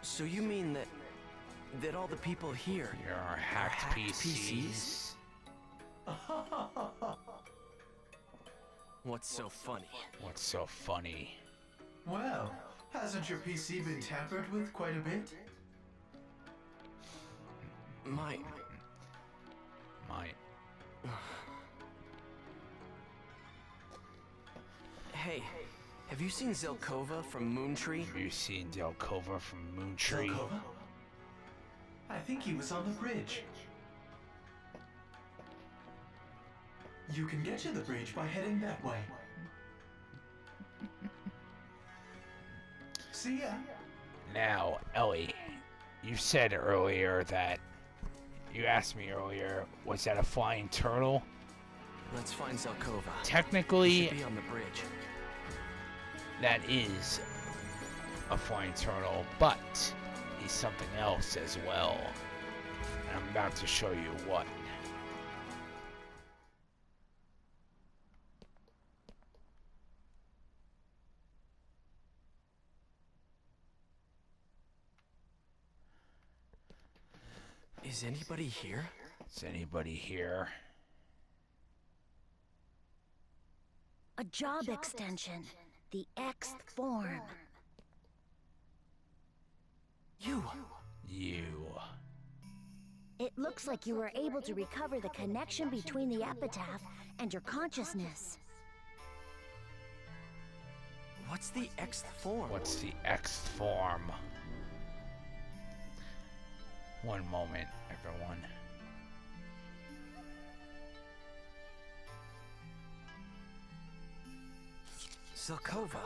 So you mean that all the people here Are hacked PCs? What's so funny? What's so funny? Well, hasn't your PC been tampered with quite a bit? Mine. Hey, have you seen Zelkova from Moontree? Have you seen Delkova from Moontree? Zelkova? I think he was on the bridge. You can get to the bridge by heading that way. See ya. Now, Ellie, you said earlier that you asked me earlier, was that a flying turtle? Let's find Zelkova. Technically, Should be on the bridge. that is a flying turtle, but he's something else as well. And I'm about to show you what. Is anybody here? Is anybody here? A job extension. The Xth form. You. It looks like you were able to recover the connection between the epitaph and your consciousness. What's the Xth form? What's the Xth form? One moment, everyone. Zelkova?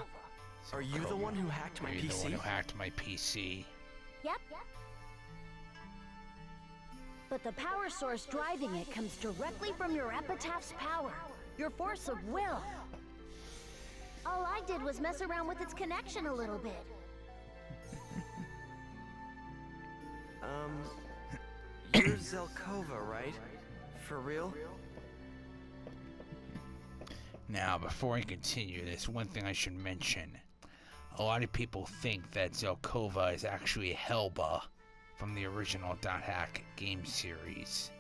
Are you the one who hacked my Are you PC? the one who hacked my PC? Yep. But the power source driving it comes directly from your epitaph's power, your force of will. All I did was mess around with its connection a little bit. You're Zelkova, right? For real? Now, before I continue, there's one thing I should mention. A lot of people think that Zelkova is actually Helba from the original Dot Hack game series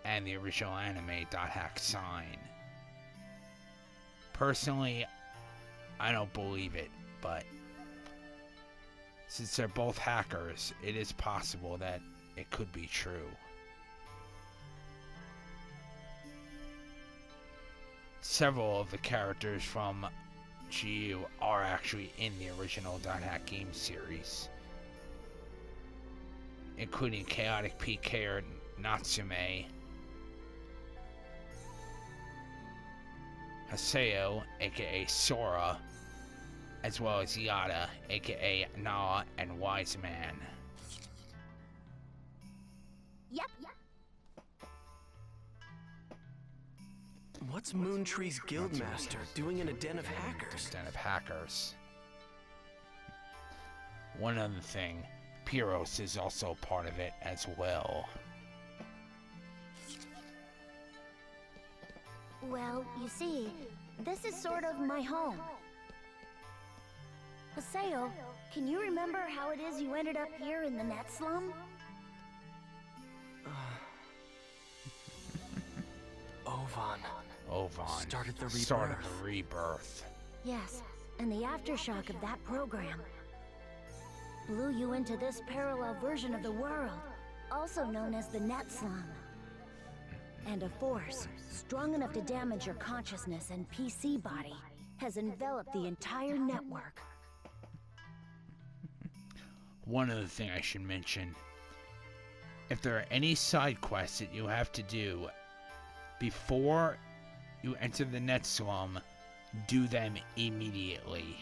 and the original anime Dot Hack Sign. Personally, I don't believe it, but since they're both hackers, it is possible that it could be true. Several of the characters from GU are actually in the original Dot Hack game series, including Chaotic PK or Natsume, Haseo, aka Sora, as well as Yada, aka Nala and Wise Man. Yep. What's Moontree's guildmaster doing in a den of hackers? Den of hackers. One other thing, Pyros is also part of it as well. Well, you see, this is sort of my home. Haseo, can you remember how it is you ended up here in the net slum? Ovan. Started the rebirth. Yes, and the aftershock of that program blew you into this parallel version of the world, also known as the net slum. And a force strong enough to damage your consciousness and PC body has enveloped the entire network. One other thing I should mention. If there are any side quests that you have to do before you enter the net slum, do them immediately,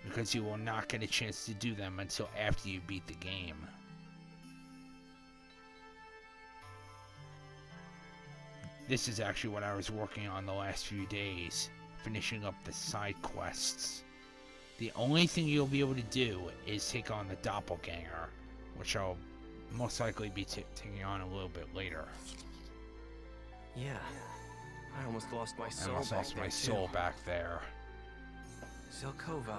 because you will not get a chance to do them until after you beat the game. This is actually what I was working on the last few days, finishing up the side quests. The only thing you'll be able to do is take on the doppelganger, which I'll most likely be taking on a little bit later. Yeah, I almost lost my soul. I almost lost my soul back there. Zelkova,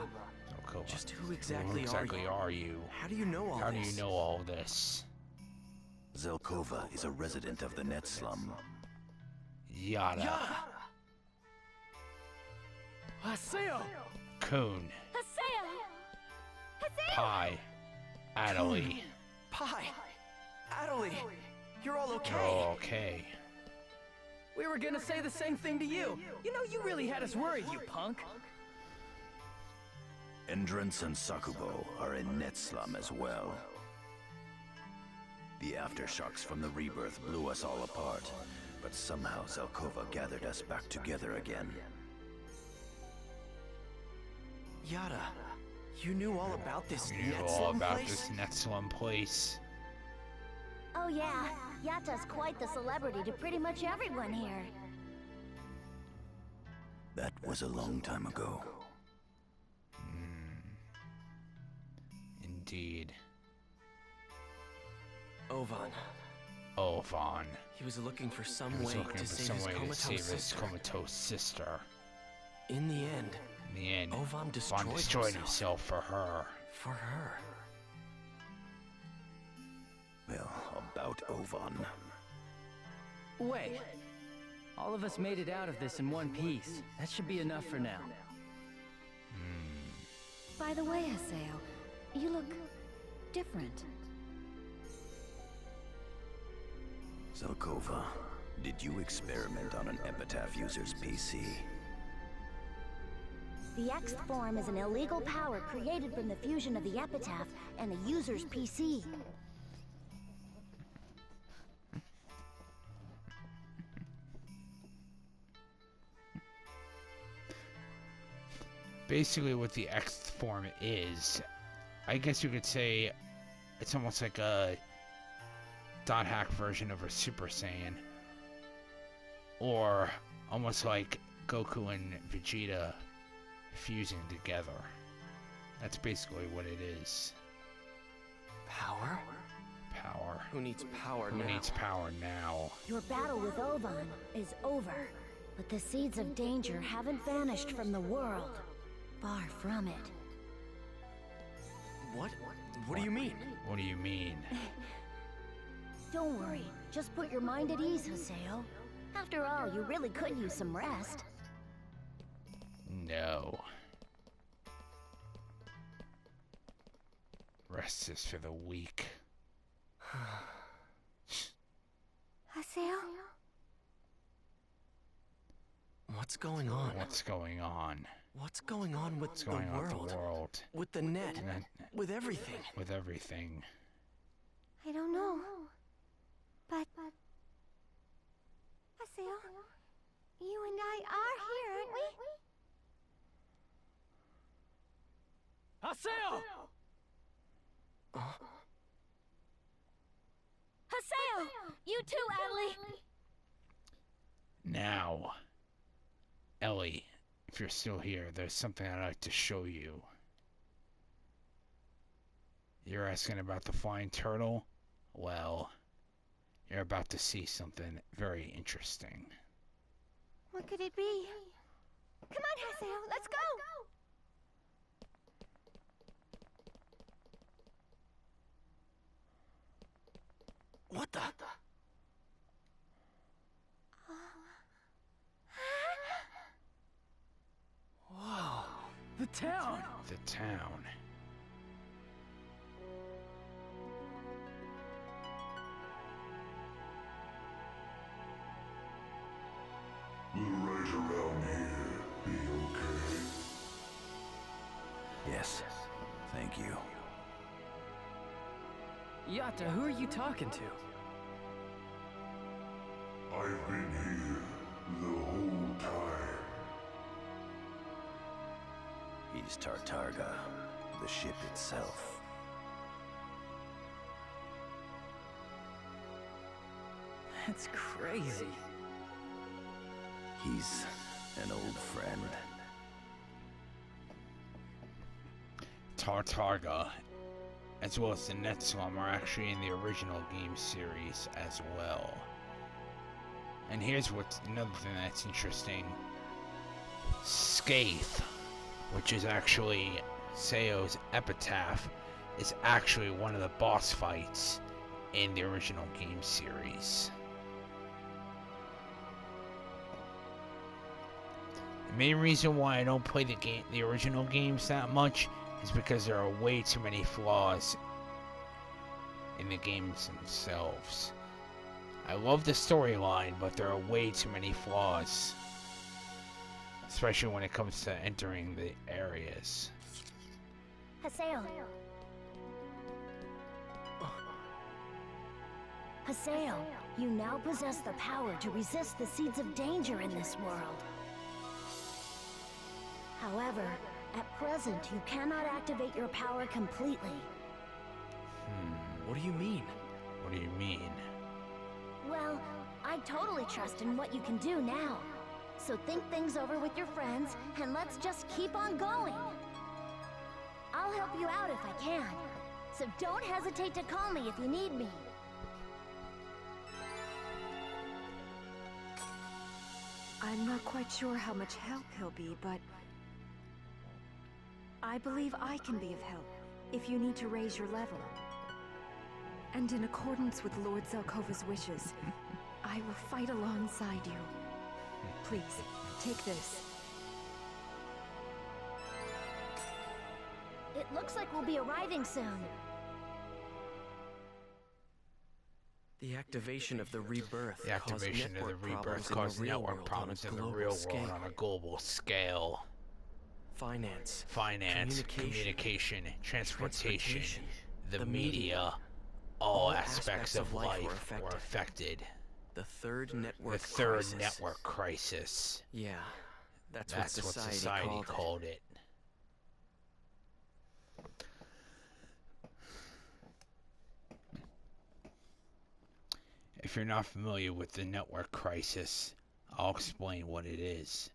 Zelkova. just who Who exactly exactly are are you? How do you know all How do this? you know all this? Zelkova is a resident of the net slum. Yada. Yada! Haseo! Coon. Haseo! Haseo! Pie. Adelie. Pi! Adelie! You're all okay! Oh, okay. We were gonna say the same thing to you. You know, you really had us worried, you punk. Endrance and Sakubo are in net slum as well. The aftershocks from the rebirth blew us all apart, but somehow Zelkova gathered us back together again. Yada, you knew all about this You knew net all slum about place? this net slum place. Oh yeah, Yata's quite the celebrity to pretty much everyone here. That was a long time ago. Indeed. Ovan. Ovan. He was looking for some He was way looking to for save some his way to comatose save his sister. comatose sister. In the end, In the end, Ovan destroyed, Von destroyed himself. himself for her. For her. Well, about Ovan. Wait. All of us made it out of this in one piece. That should be enough for now. By the way, Haseo, you look different. Zelkova, did you experiment on an Epitaph user's PC? The Xth form is an illegal power created from the fusion of the Epitaph and the user's PC. Basically, what the Xth form is, I guess you could say, it's almost like a dot hack version of a Super Saiyan, or almost like Goku and Vegeta fusing together. That's basically what it is. Power? Power. Who needs power Who now? needs power now? Your battle with Ovan is over, but the seeds of danger haven't vanished from the world. Far from it. What? What do you mean? What do you mean? Don't worry, just put your mind at ease, Haseo. After all, you really could use some rest. No. Rest is for the weak. Haseo? What's going on? What's going on? What's going on with What's going the on world? with the world? With the net? Net. With everything? With everything. I don't know. But... Haseo, you and I are here, aren't we? Haseo! Haseo! You too, Adelie! Now, Ellie, if you're still here, there's something I'd like to show you. You're asking about the flying turtle? Well, you're about to see something very interesting. What could it be? Come on, Haseo, let's go! What the? Whoa. The town! The town. Will right around here be okay? Yes, thank you. Yata, who are you talking to? I've been here the whole time. He's Tartarga, the ship itself. That's crazy. He's an old friend. Tartarga, as well as the Net Slum, are actually in the original game series as well. And here's what's another thing that's interesting. Skaith which is actually Seo's epitaph, is actually one of the boss fights in the original game series. The main reason why I don't play the original games that much is because there are way too many flaws in the games themselves. I love the storyline, but there are way too many flaws, especially when it comes to entering the areas. Haseo. Haseo, you now possess the power to resist the seeds of danger in this world. However, at present, you cannot activate your power completely. What do you mean? What do you mean? Well, I totally trust in what you can do now. So think things over with your friends, and let's just keep on going. I'll help you out if I can. So don't hesitate to call me if you need me. I'm not quite sure how much help he'll be, but I believe I can be of help if you need to raise your level. And in accordance with Lord Zelkova's wishes, I will fight alongside you. Please, take this. It looks like we'll be arriving soon. The activation of the rebirth. The activation of the rebirth caused network problems in the real world on a global scale. Finance, communication, transportation, the media, all aspects of life were affected. The third network crisis. Yeah, that's what society called it. If you're not familiar with the network crisis, I'll explain what it is.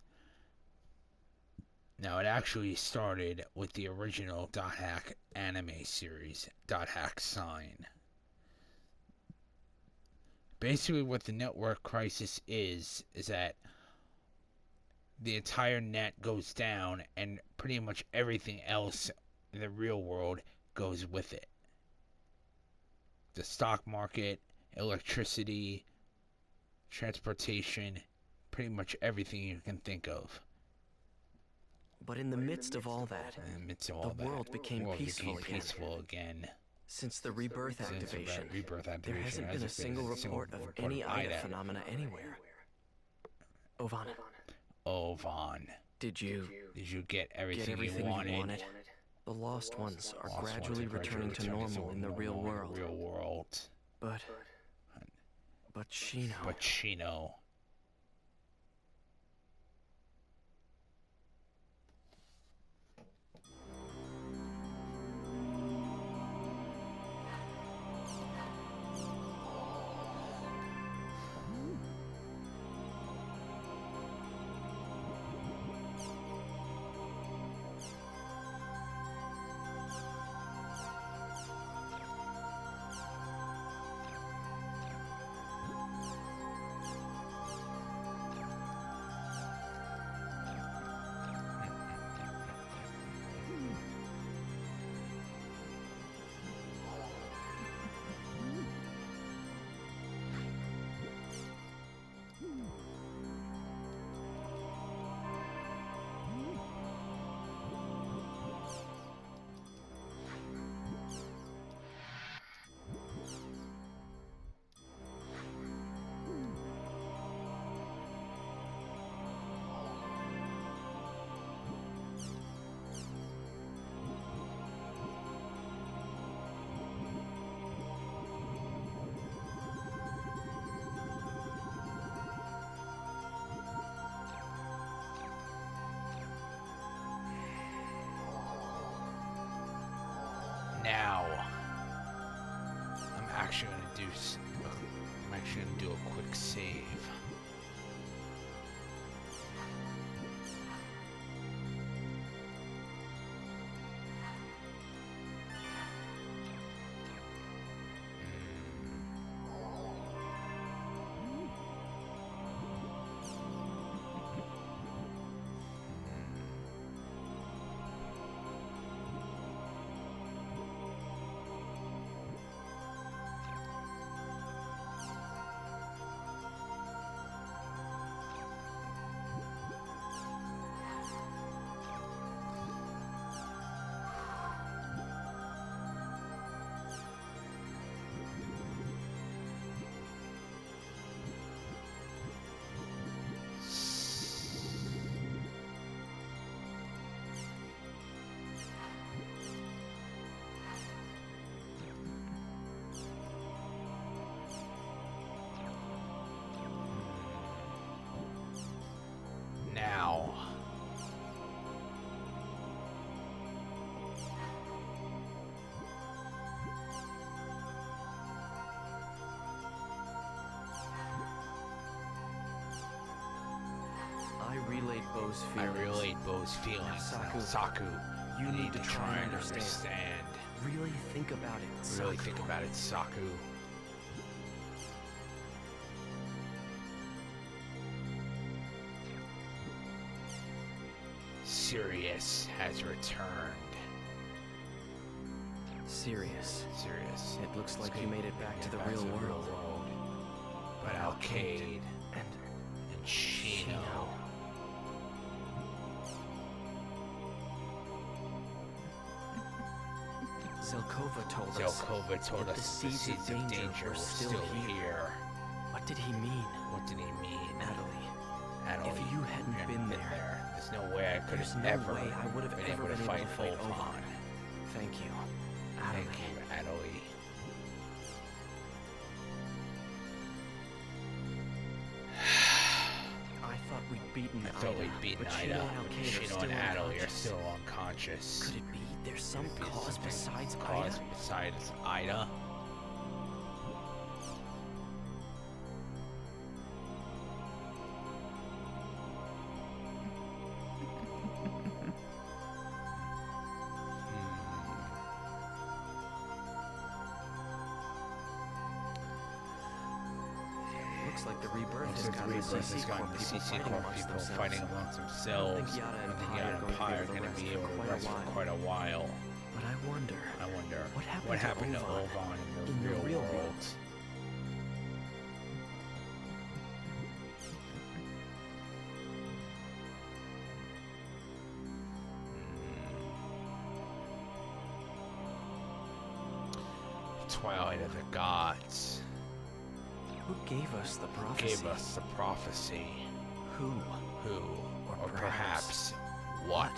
Now, it actually started with the original Dot Hack anime series, Dot Hack Sign. Basically, what the network crisis is that the entire net goes down and pretty much everything else in the real world goes with it. The stock market, electricity, transportation, pretty much everything you can think of. But in the midst of all that, the world became peaceful again. Since the rebirth activation, there hasn't been a single report of any Aina phenomena anywhere. Ovan. Did you get everything you wanted? The lost ones are gradually returning to normal in the real world. But Shino. Now, I'm actually gonna do a quick save. Bo's I feelings. relate Bo's feelings. Now, Saku, you need to try and understand. Really think about it, Really Saku. think about it, Saku. Sirius has returned. Sirius. Sirius. It looks like you made it back to the real world. But Alcade and Shino. Zelkova told us that the seeds of danger were still here. What did he mean? What did he mean? Natalie, if you hadn't been there, there's no way I could have ever been able to fight Ovan. Thank you, Thank you, Adelie. I thought we'd beaten Ida, but Shino and Adelie are still unconscious. Could it be there's some cause besides Ida? Looks like the rebirth has gotten the CC Corps people fighting amongst themselves. I don't think Yada and Pi are going to be able to rest for quite a while. But I wonder what happened to Ovan in the real world? Twilight of the Gods. Who gave us the prophecy? Who? Or perhaps what?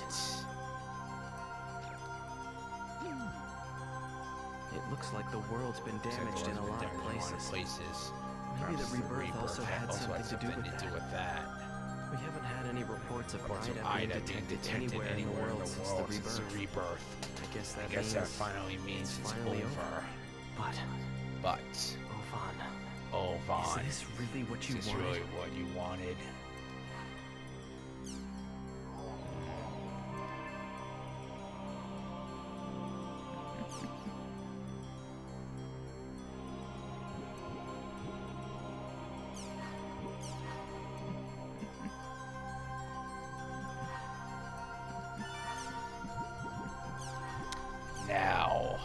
It looks like the world's been damaged in a lot of places. Maybe the rebirth also had something to do with that. We haven't had any reports of Ida being detected anywhere in the world since the rebirth. I guess that finally means it's over. But Ovan. Is this really what you wanted? Now.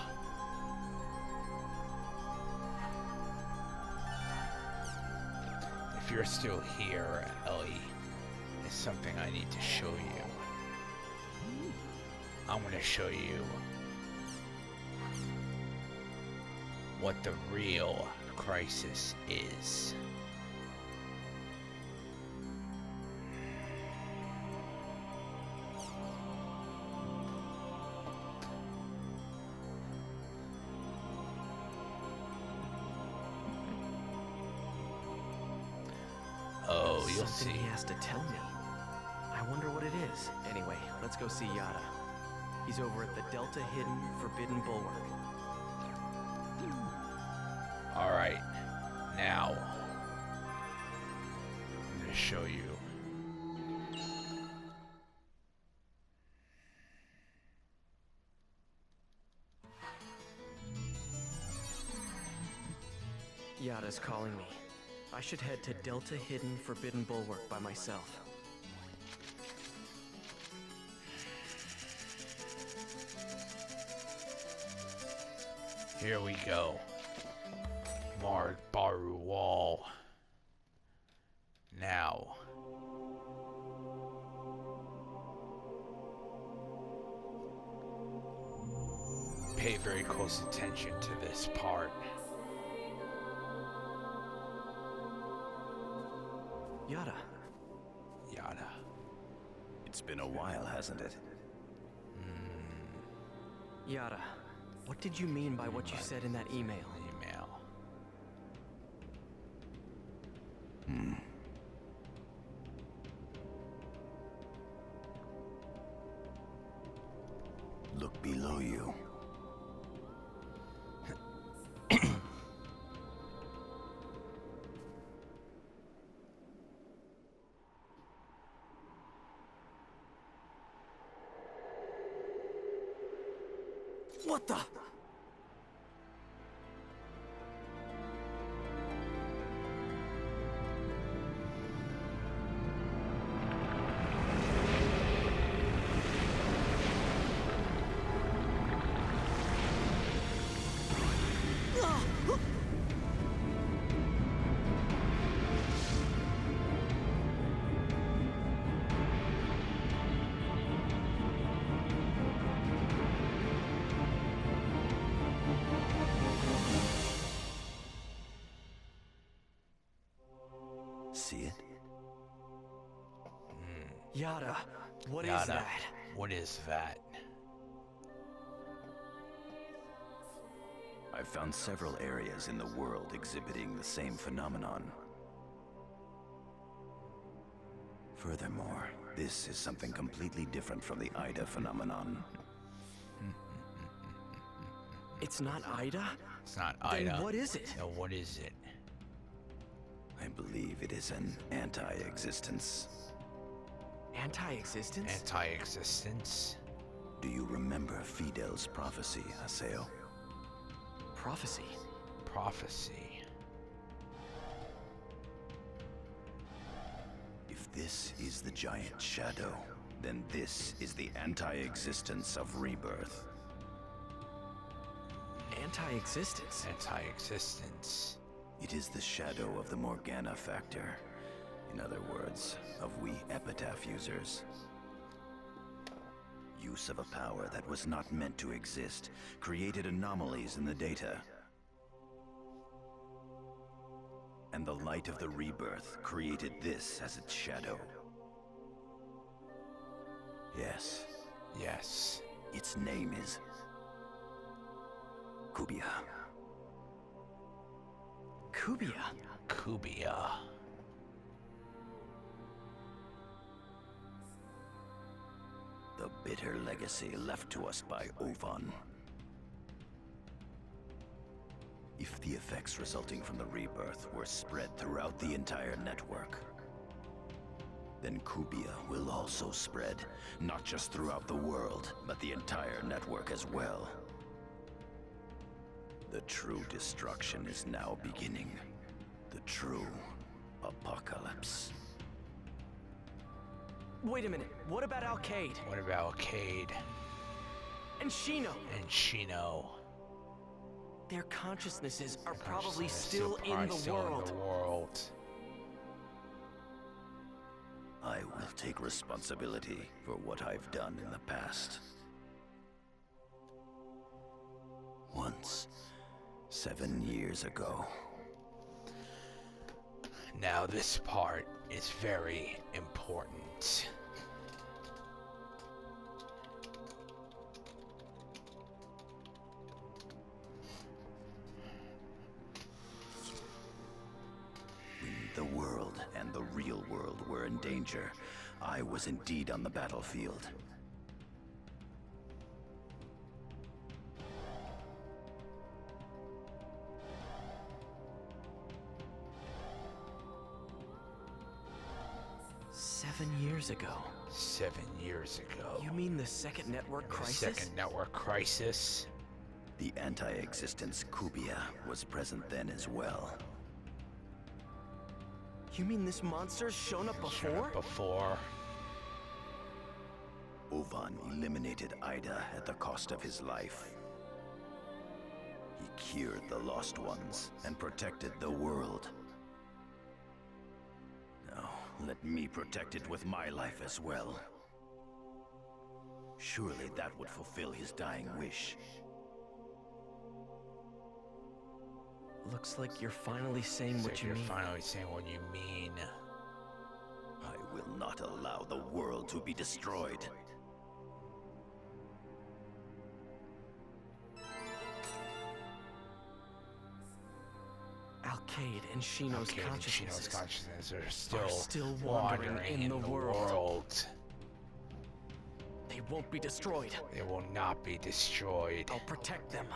If you're still here, Ellie, there's something I need to show you. I'm going to show you what the real crisis is. Oh, you'll see. He has to tell me. I wonder what it is. Anyway, let's go see Yada. He's over at the Delta Hidden Forbidden Bulwark. Alright, now I'm going to show you. Yada's calling me. I should head to Delta Hidden Forbidden Bulwark by myself. Here we go. Baru Wall. Now. Pay very close attention to this part. Yada. It's been a while, hasn't it? Yada, what did you mean by what you said in that email? Look below you. What the? See it? Yada, what is Yada. that? What is that? I've found several areas in the world exhibiting the same phenomenon. Furthermore, this is something completely different from the Ida phenomenon. It's not Ida? It's not Then Ida. what is it? No, what is it? I believe it is an anti-existence. Anti-existence? Anti-existence. Do you remember Fidel's prophecy, Haseo? Prophecy. Prophecy. If this is the giant shadow, then this is the anti-existence of rebirth. Anti-existence? Anti-existence. It is the shadow of the Morgana factor. In other words, of we epitaph users. Use of a power that was not meant to exist created anomalies in the data. And the light of the rebirth created this as its shadow. Yes, Yes. its name is Kubia. Kubia. Kubia. The bitter legacy left to us by Ovan. If the effects resulting from the rebirth were spread throughout the entire network, then Kubia will also spread, not just throughout the world, but the entire network as well. The true destruction is now beginning. The true apocalypse. Wait a minute, what about Alcade? What about Cade And Shino? and Shino? Their consciousnesses are They're probably still still in probably the still in world. the world. I will take responsibility for what I've done in the past. Once, 7 years ago. Now this part is very important. When the world and the real world were in danger, I was indeed on the battlefield. Seven years ago. 7 years ago. You mean the second network The crisis? second network crisis. The anti-existence Kubia was present then as well. You mean this monster's shown up before? Before. Ovan eliminated Ida at the cost of his life. He cured the lost ones and protected the world. Now, let me protect it with my life as well. Surely that would fulfill his dying wish. Looks like you're finally saying what you You're mean. finally saying what you mean. I will not allow the world to be destroyed. Alcade and Shino's Cade and Shino's consciousnesses consciousness are still still wandering wandering in the world. They They won't be destroyed. will not be destroyed. I'll protect them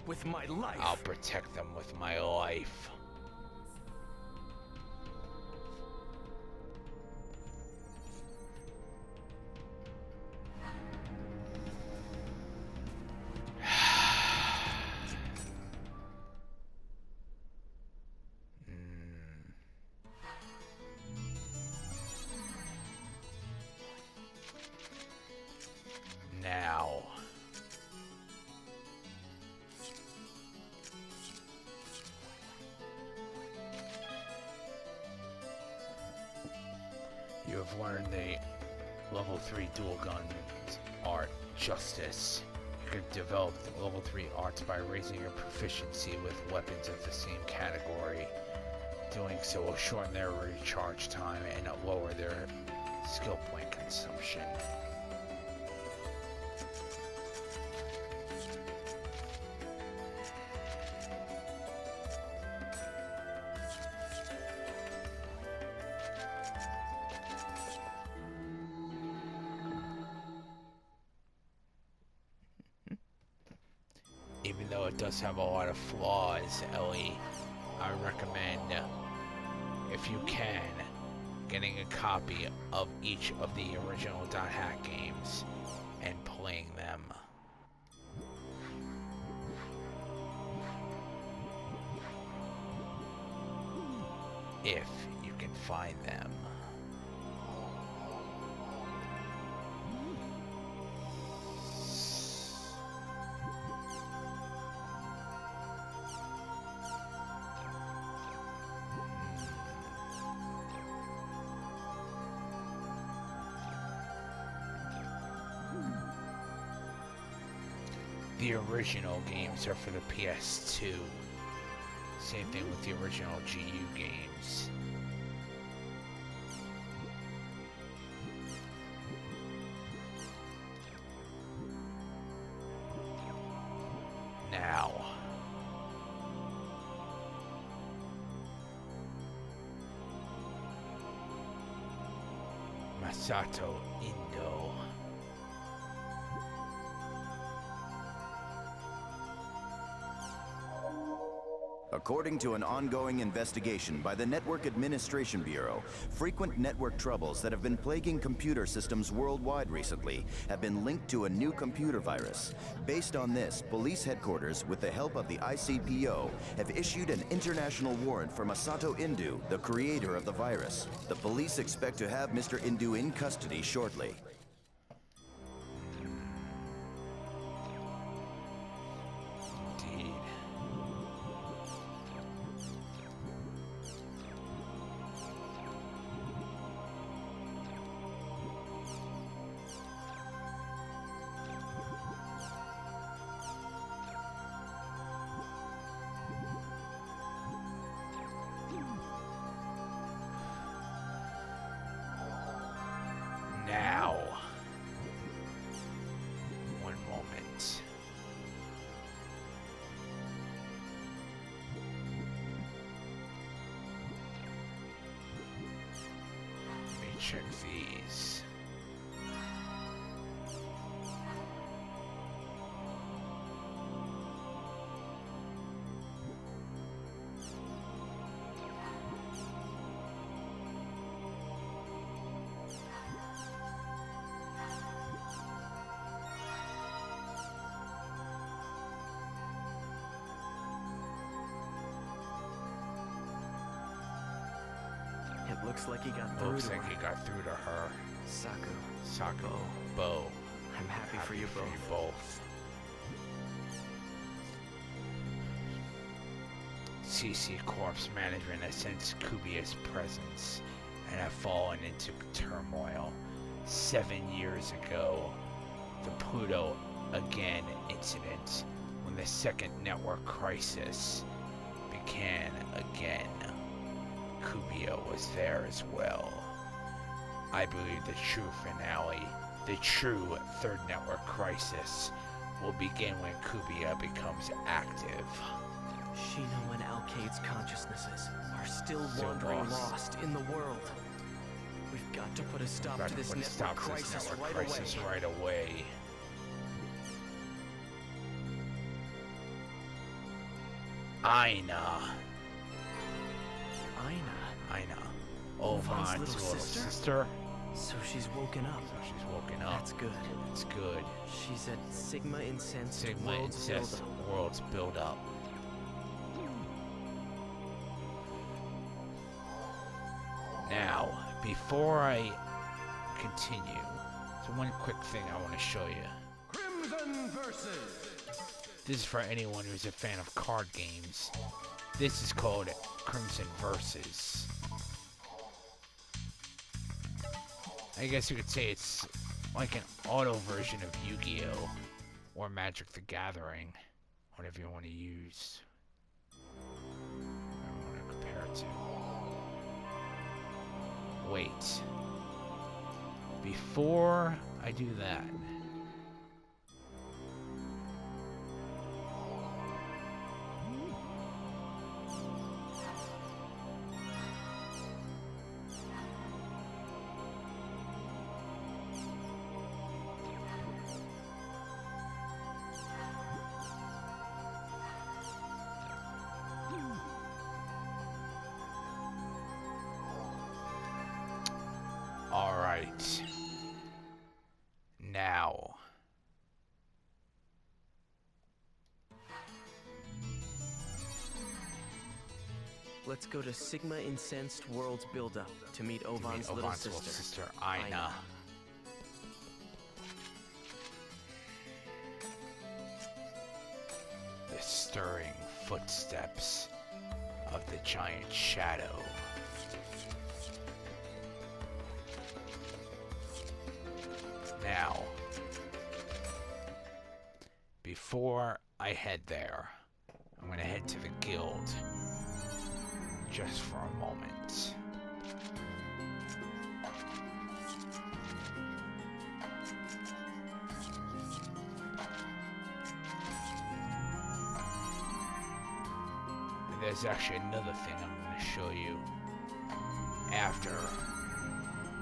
with my life. I'll protect them with my life. have learned the level 3 dual gun art, Justice. You can develop the level 3 arts by raising your proficiency with weapons of the same category. Doing so will shorten their recharge time and lower their skill point consumption. Even though it does have a lot of flaws, Ellie, I recommend, if you can, getting a copy of each of the original Dot Hack games and playing them. If you can find them. The original games are for the PS2. Same thing with the original GU games. Now, Masato Indo. According to an ongoing investigation by the Network Administration Bureau, frequent network troubles that have been plaguing computer systems worldwide recently have been linked to a new computer virus. Based on this, police headquarters, with the help of the ICPO, have issued an international warrant for Masato Indu, the creator of the virus. The police expect to have Mr. Indu in custody shortly. Now, one moment. Let me check these. It looks like he got through Looks to like her. he got through to her. Saku. Bo. I'm happy for you both. both. CC Corp's management has sensed Kubia's presence and have fallen into turmoil. 7 years ago, the Pluto Again incident, when the second network crisis began again, Kubia was there as well. I believe the true finale, the true third network crisis, will begin when Kubia becomes active. Sheena and Alcade's consciousnesses are still wandering lost in the world. We've got to put a stop to this network crisis right away. Aina. Ovan's little sister. So she's woken up. That's good. That's good. She's at Sigma Incensed World's build up. Now, before I continue, so one quick thing I want to show you. Crimson Versus. This is for anyone who's a fan of card games. This is called Crimson Versus. I guess you could say it's like an auto version of Yu-Gi-Oh! Or Magic the Gathering. Whatever you want to use. Whatever you want to compare it to. Wait. Before I do that... Alright. Now. Let's go to Sigma Incensed World's build-up to meet Ovan's little sister, Aina. The stirring footsteps of the giant shadow. Now, before I head there, I'm gonna head to the guild just for a moment. And there's actually another thing I'm gonna show you after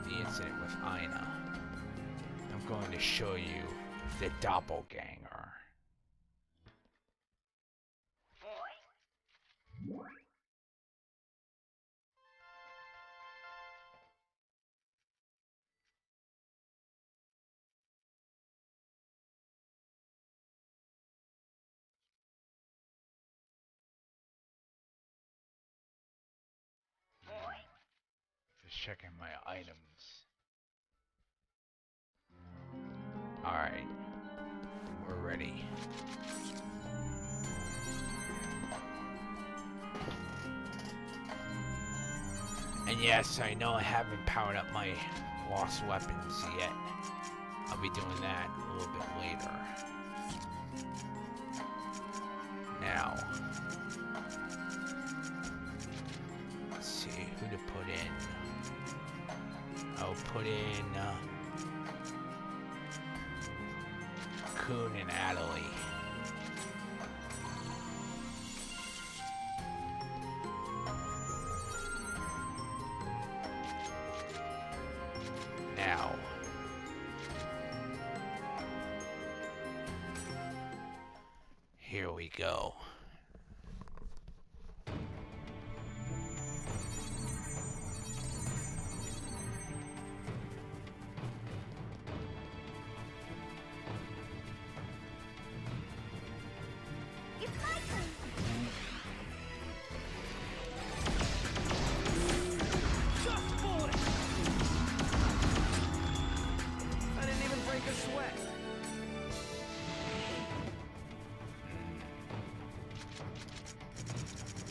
the incident with Aina. I'm going to show you the doppelganger. Just checking my items. Alright, we're ready. And yes, I know I haven't powered up my lost weapons yet. I'll be doing that a little bit later. Now, let's see who to put in. I'll put in Kun and Adelie. Now, here we go.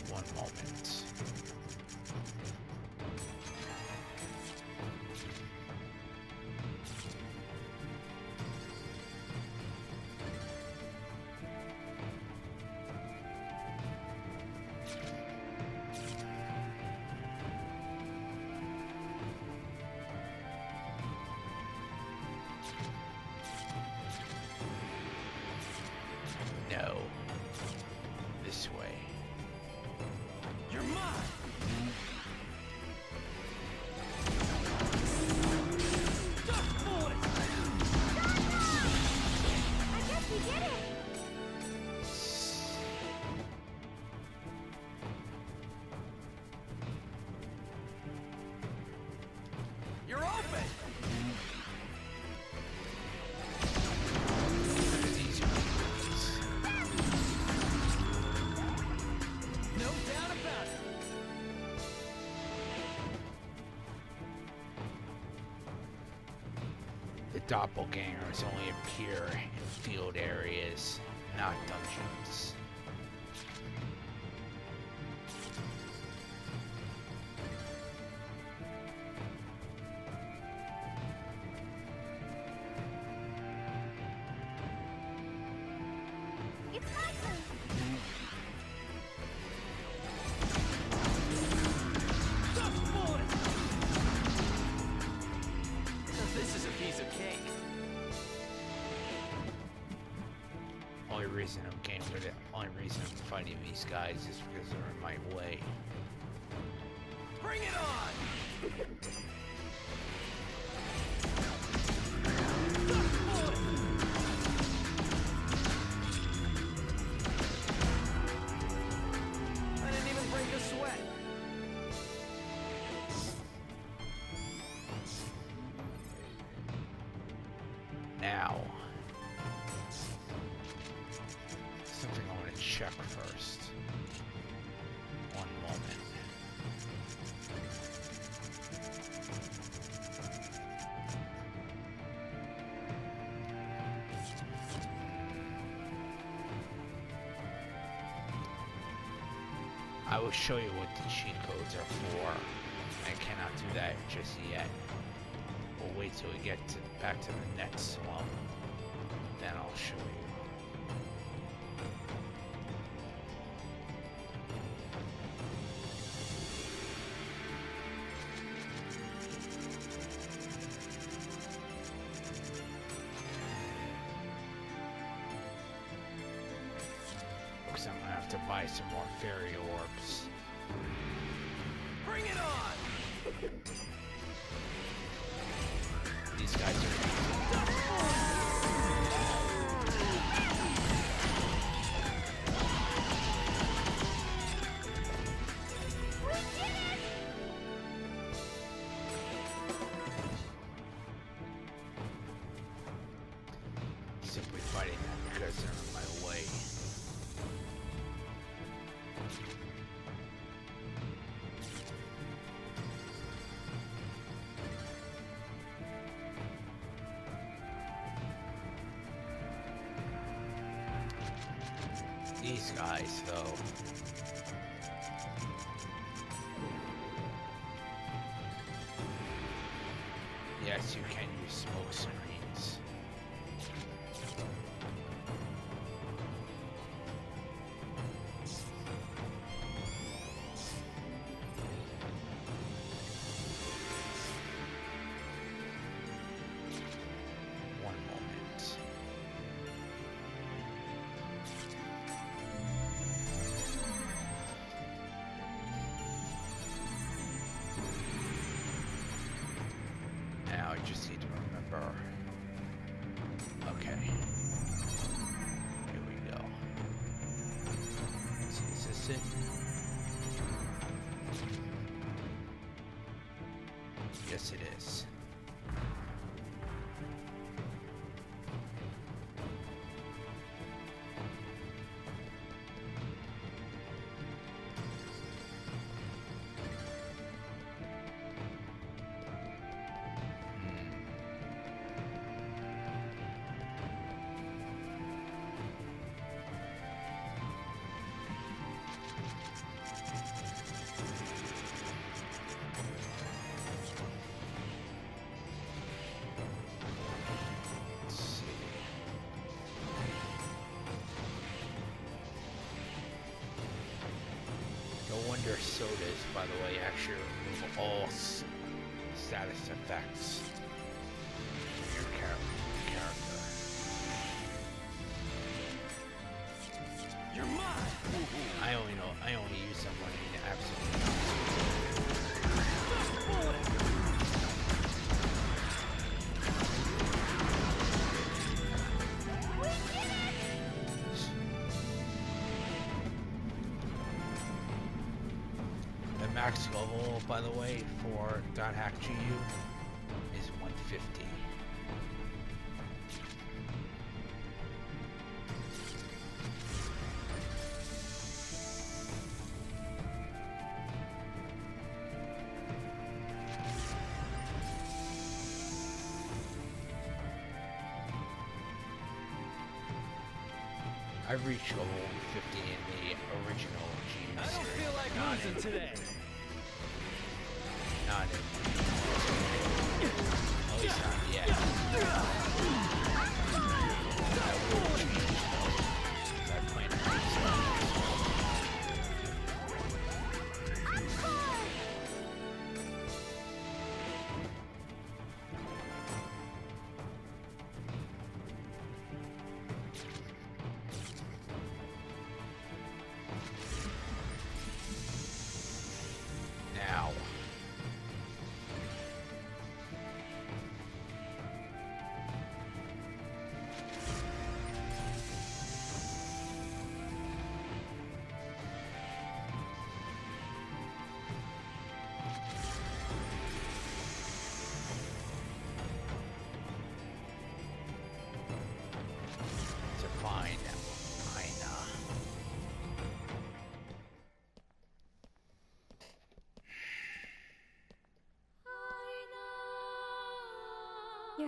One moment. No. This way. You're mine! I guess we did it! You're open! These are No doubt about it! the doppelgangers only appear in field areas, not dungeons. It's my turn. This is a piece of cake. Only reason I'm game with it, only reason I'm fighting these guys is because they're in my way. Bring it on! I didn't even break a sweat. Now, something I want to check first. One moment. I will show you what the cheat codes are for. I cannot do that just yet. We'll wait till we get back to the next slum. Then I'll show you. Because I'm gonna have to buy some more fairy orbs. Bring it on! These guys are simply fighting them because they're in my way. These guys, though. Yes, you can use smoke screens. One moment. Now I just need to remember. Okay. Here we go. See, is this it? Yes, it is. No wonder sodas, by the way, actually remove all status effects from your character. You're mine! I only use them when I absolutely. The max level, by the way, for .hack GU is 150. I've reached level 150 in the original GU I don't series. feel like losing today. Not in. At least not yet. That will change though. I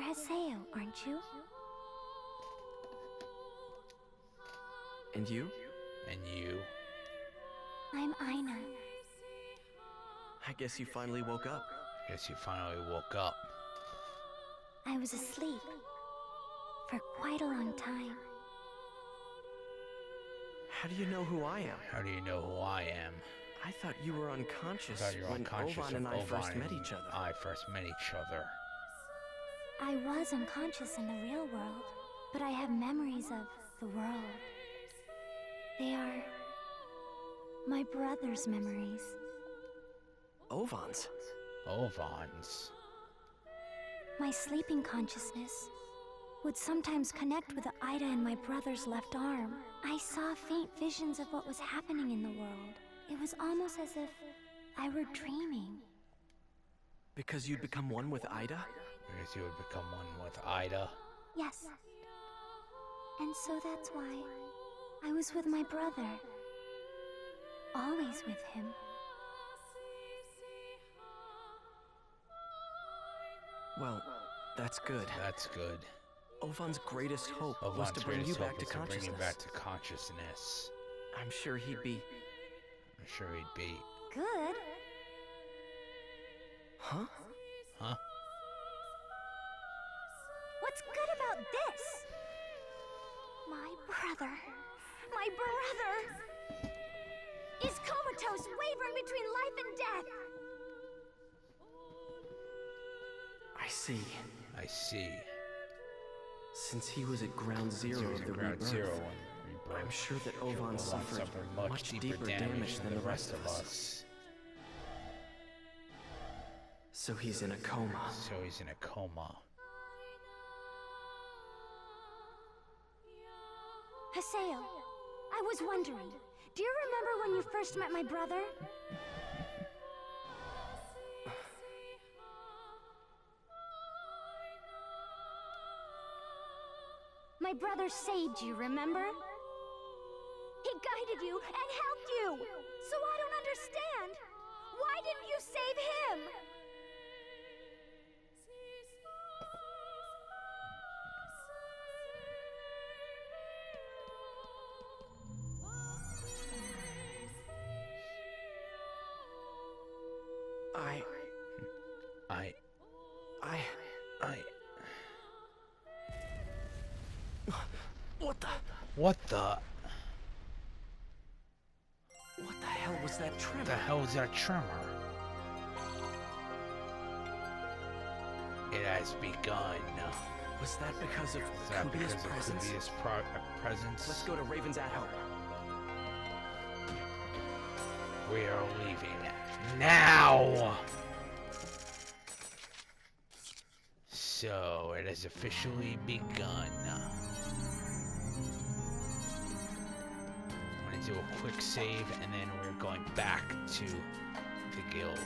You're Haseo, aren't you? And you? And you? I'm Aina. I guess you finally woke up. Guess you finally woke up. I was asleep for quite a long time. How do you know who I am? How do you know who I am? I thought you were unconscious I thought you were when unconscious Ovan and I first met each other. I first met each other. I was unconscious in the real world, but I have memories of the world. They are my brother's memories. Ovan's? Ovan's. My sleeping consciousness would sometimes connect with Ida and my brother's left arm. I saw faint visions of what was happening in the world. It was almost as if I were dreaming. Because you'd become one with Ida? Because you would become one with Ida? Yes. And so that's why I was with my brother. Always with him. Well, that's good. That's good. Ovan's greatest hope was Ovan's to bring you greatest back hope to was to bring you consciousness. back to consciousness. I'm sure he'd be... I'm sure he'd be. Good. Huh? Huh? What's good about this? My brother is comatose, wavering between life and death. I see. I see. Since he was at ground zero He was of at the ground rebirth, zero on the rebirth. I'm sure that Ovan Ovan suffered much deeper damage than the rest of us. So he's in a coma. So he's in a coma. Haseo, I was wondering, do you remember when you first met my brother? My brother saved you, remember? He guided you and helped you! So I don't understand! Why didn't you save him? What the? What the hell was that tremor? What the hell was that tremor? It has begun. Was that because of Is that Kubia's because of presence? Kubia's presence? Let's go to Raven's at-home. We are leaving now! So, it has officially begun. I'm gonna do a quick save, and then we're going back to the guild.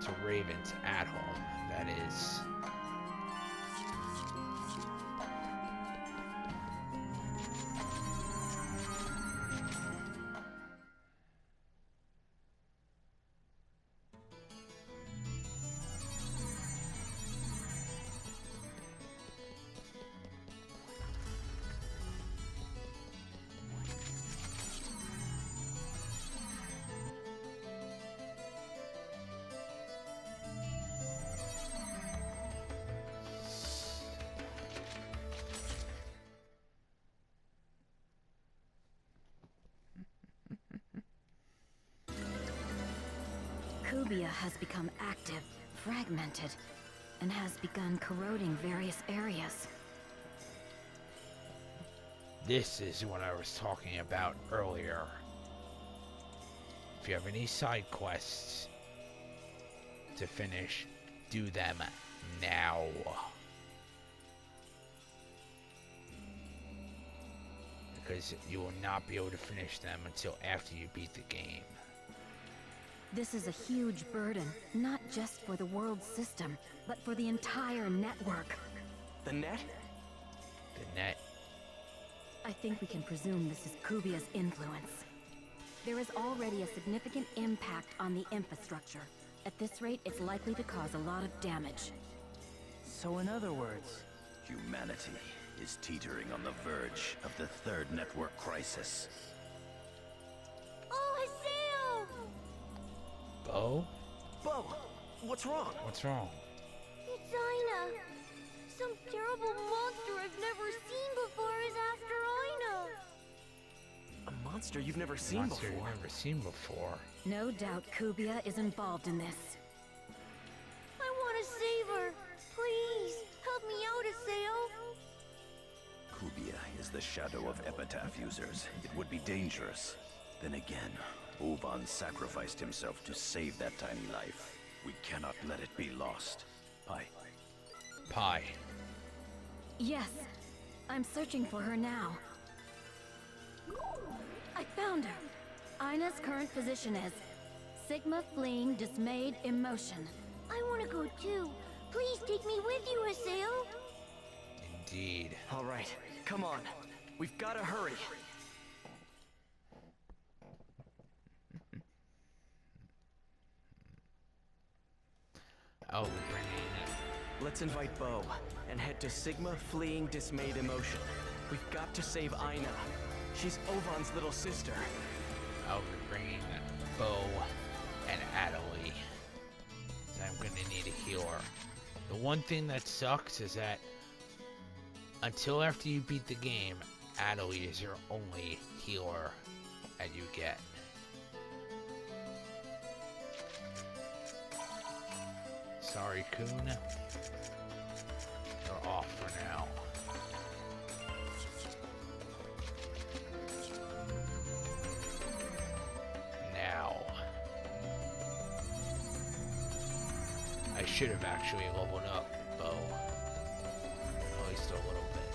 To Raven's at home, that is. Kubia has become active, fragmented, and has begun corroding various areas. This is what I was talking about earlier. If you have any side quests to finish, do them now. Because you will not be able to finish them until after you beat the game. This is a huge burden, not just for the world system, but for the entire network. The net? The net. I think we can presume this is Kubia's influence. There is already a significant impact on the infrastructure. At this rate, it's likely to cause a lot of damage. So in other words... Humanity is teetering on the verge of the third network crisis. Oh, Haseo! Bo? Bo, what's wrong? What's wrong? It's Aina. Some terrible monster I've never seen before is after Aina. A monster you've never seen Monster before. you've never seen before. No doubt Kubia is involved in this. I want to save her. Please, help me out, Haseo. Kubia is the shadow of Epitaph users. It would be dangerous. Then again, Oban sacrificed himself to save that tiny life. We cannot let it be lost. Pie. Yes, I'm searching for her now. I found her. Aina's current position is Sigma fleeing dismayed emotion. I want to go too. Please take me with you, Haseo. Indeed. All right, come on. We've got to hurry. Oh, we're bringing Let's invite Bo and head to Sigma fleeing dismayed emotion. We've got to save Aina. She's Ovan's little sister. I'll be bringing Bo and Adelie. I'm gonna need a healer. The one thing that sucks is that until after you beat the game, Adelie is your only healer that you get. Sorry, Kun. You're off for now. Now. I should have actually leveled up Bo. At least a little bit.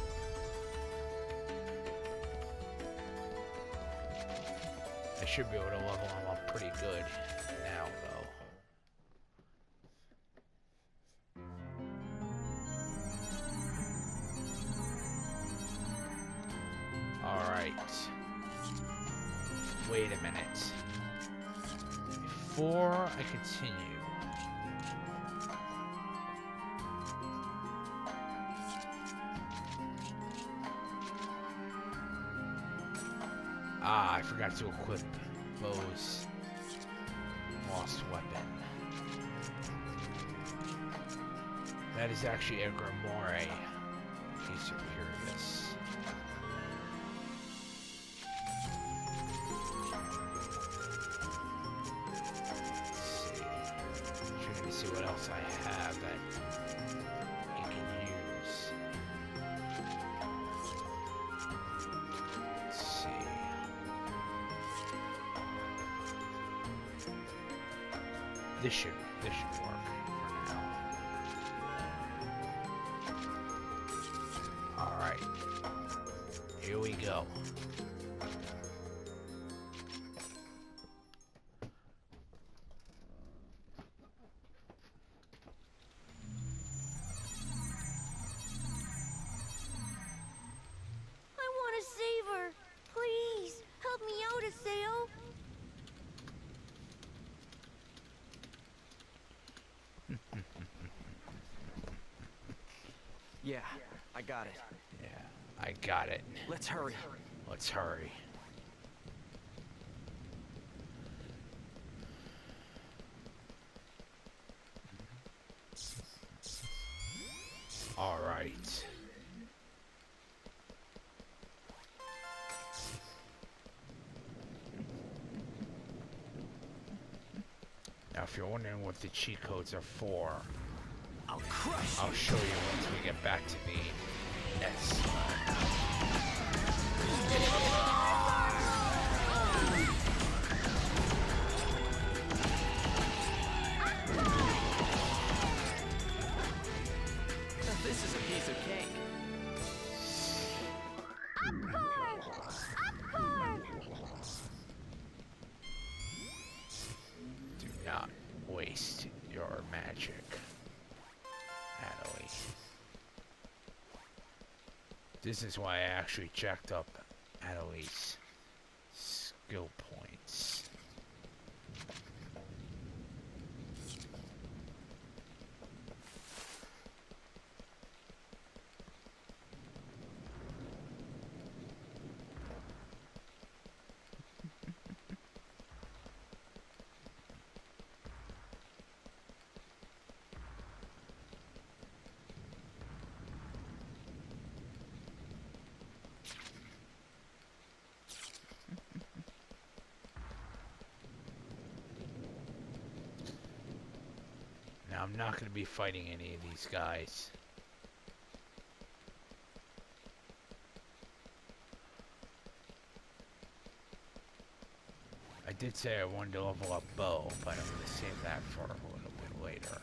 I should be able to level him up pretty good now, though. Alright. Wait a minute. Before I continue... I forgot to equip Bo's lost weapon. That is actually a Grimoire, in case you're curious. Let's see what else I have that you can use. Let's see. This should work for now. All right, here we go. Yeah, I got it. Yeah, I got it. Let's hurry. Let's hurry. All right. Now, if you're wondering what the cheat codes are for, I'll show you once we get back to the next This is a piece of cake. Do not waste your magic, Adelie. This is why I actually checked up Adelie's skill points. Now, I'm not going to be fighting any of these guys. I did say I wanted to level up bow, but I'm going to save that for a little bit later.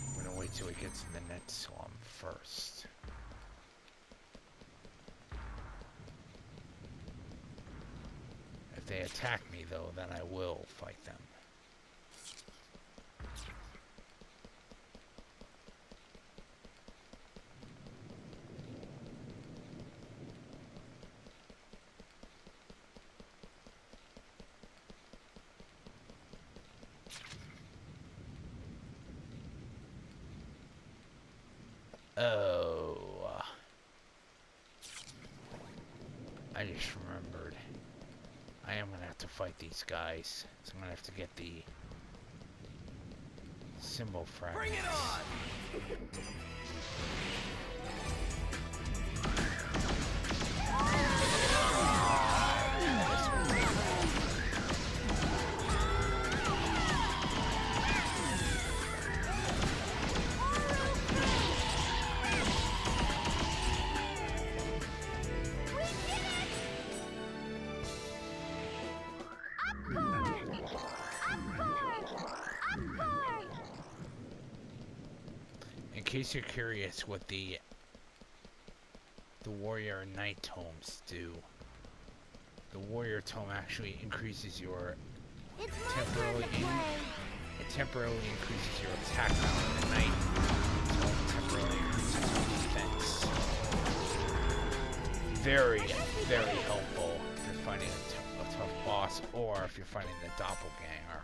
I'm going to wait till he gets in the net slum first. If they attack me, though, then I will fight them. Oh. I just remembered. I am going to have to fight these guys. So I'm going to have to get the symbol fragments. Bring it on! In case you're curious what the warrior and knight tomes do, the warrior tome actually increases your temporarily increases your attack power. The knight tome temporarily increases your defense. Very, very helpful if you're fighting a tough boss, or if you're fighting the doppelganger.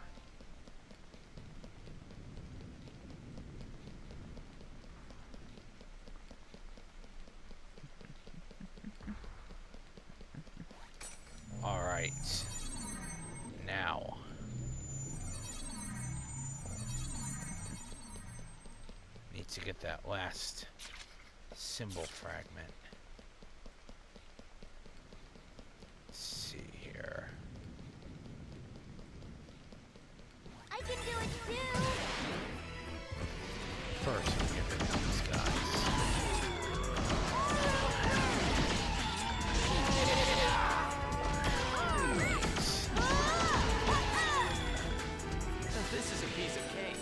Alright, now, need to get that last symbol fragment. Let's see here. I can do it too! First, we'll get rid of these guys. This is a piece of cake.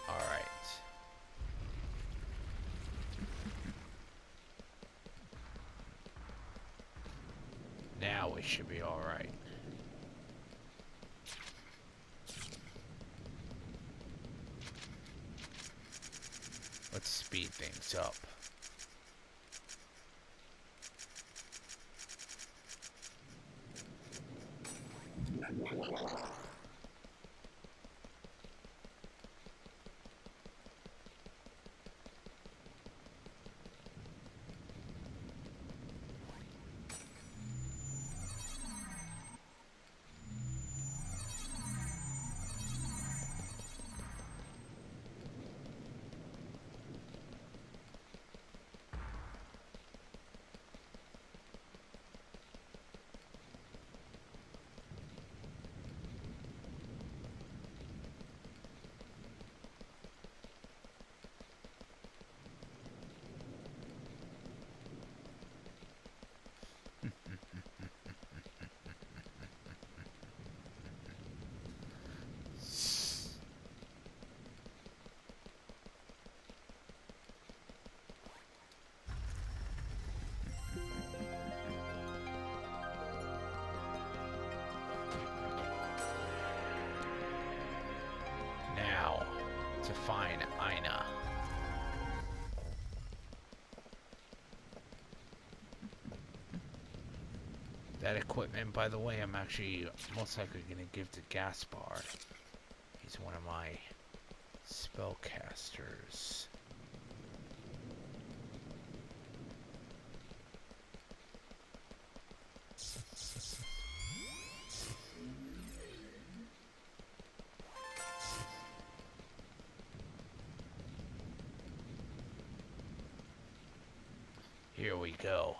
Alright. Now we should be alright. Let's speed things up. To find Aina. That equipment, by the way, I'm actually most likely going to give to Gaspard. He's one of my spellcasters. Here we go.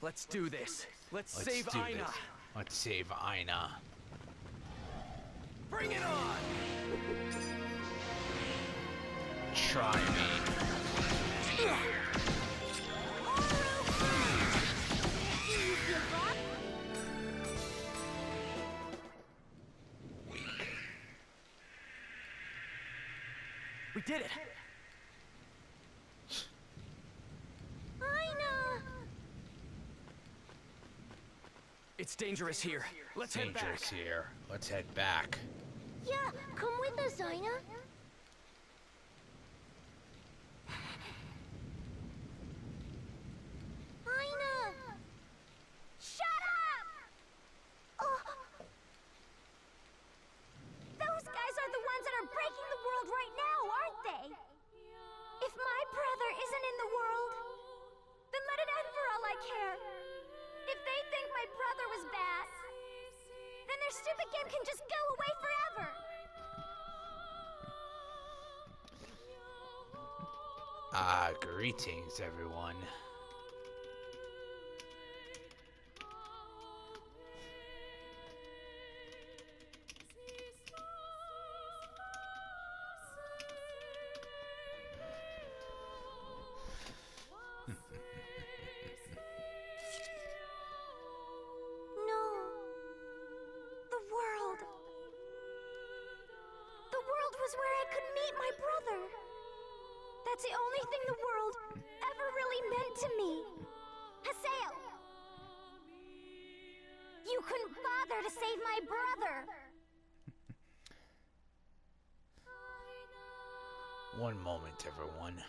Let's do this. Let's Let's save do Aina. this. Let's save Aina. Bring it on! Try me. We did it! Aina! It's dangerous here. Let's head back. Dangerous here. Let's head back. Yeah, come with us, Aina. Aina! Shut up! Oh. Those guys are the ones that are breaking the world right now, aren't they? If my brother isn't in the world, then let it end for all I care. If they think my brother was bad, then their stupid game can just go away forever. Greetings, everyone. No. The world. The world was where I could meet my brother. That's the only thing the world ever really meant to me. Haseo! You couldn't bother to save my brother. One moment, everyone.